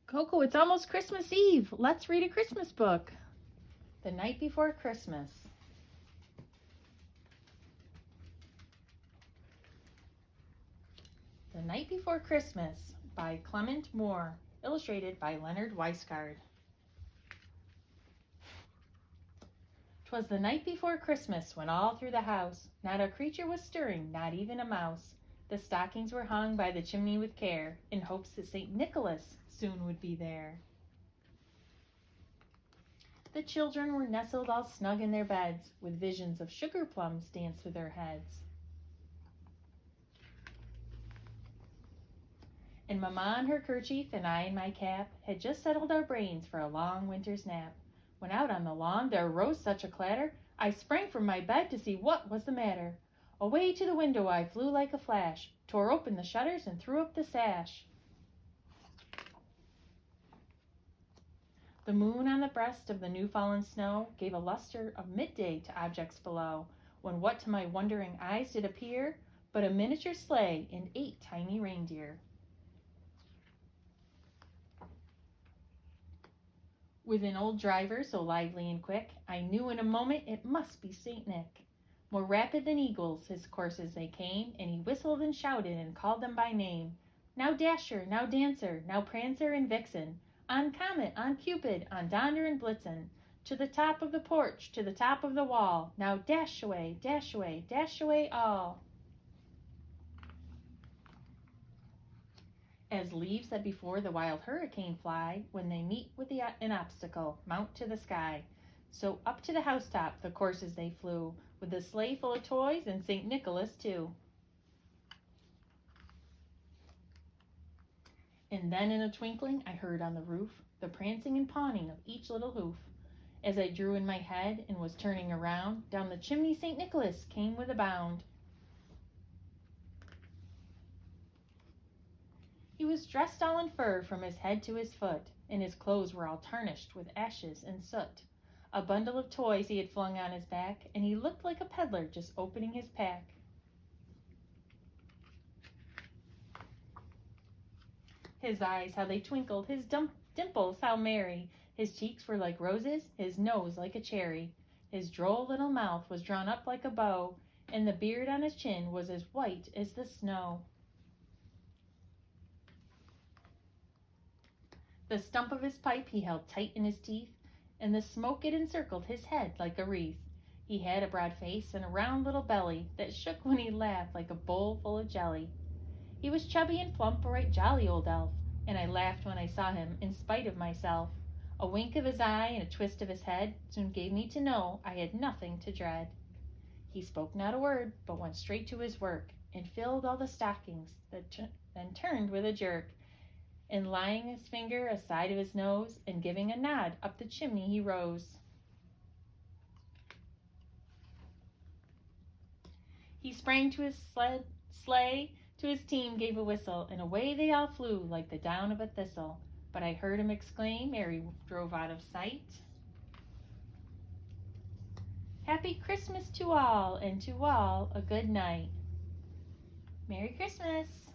Coco, it's almost Christmas Eve. Let's read a Christmas book. The Night Before Christmas. The Night Before Christmas by Clement Moore, illustrated by Leonard Weisgard. 'Twas the night before Christmas when all through the house not a creature was stirring, not even a mouse. The stockings were hung by the chimney with care, in hopes that St. Nicholas soon would be there. The children were nestled all snug in their beds, with visions of sugar plums danced through their heads. And Mamma in her kerchief and I in my cap had just settled our brains for a long winter's nap, when out on the lawn there arose such a clatter, I sprang from my bed to see what was the matter. Away to the window I flew like a flash, tore open the shutters and threw up the sash. The moon on the breast of the new-fallen snow gave a luster of midday to objects below, when what to my wondering eyes did appear but a miniature sleigh and 8 tiny reindeer. With an old driver so lively and quick, I knew in a moment it must be St. Nick. More rapid than eagles his courses they came, and he whistled and shouted and called them by name. Now Dasher, now Dancer, now Prancer and Vixen, on Comet, on Cupid, on Donder and Blitzen, to the top of the porch, to the top of the wall, now dash away, dash away, dash away all. As leaves that before the wild hurricane fly, when they meet with an obstacle, mount to the sky, so up to the housetop the courses they flew, with the sleigh full of toys and St. Nicholas too. And then in a twinkling I heard on the roof the prancing and pawing of each little hoof. As I drew in my head and was turning around, down the chimney St. Nicholas came with a bound. He was dressed all in fur from his head to his foot, and his clothes were all tarnished with ashes and soot. A bundle of toys he had flung on his back, and he looked like a peddler just opening his pack. His eyes, how they twinkled, his dimples, how merry. His cheeks were like roses, his nose like a cherry. His droll little mouth was drawn up like a bow, and the beard on his chin was as white as the snow. The stump of his pipe he held tight in his teeth, and the smoke it encircled his head like a wreath. He had a broad face and a round little belly that shook when he laughed like a bowl full of jelly. He was chubby and plump, a right jolly old elf, and I laughed when I saw him in spite of myself. A wink of his eye and a twist of his head soon gave me to know I had nothing to dread. He spoke not a word, but went straight to his work, and filled all the stockings, then turned with a jerk, and laying his finger aside of his nose, and giving a nod, up the chimney he rose. He sprang to his sleigh, to his team gave a whistle, and away they all flew like the down of a thistle. But I heard him exclaim ere he drove out of sight, "Happy Christmas to all, and to all a good night." Merry Christmas!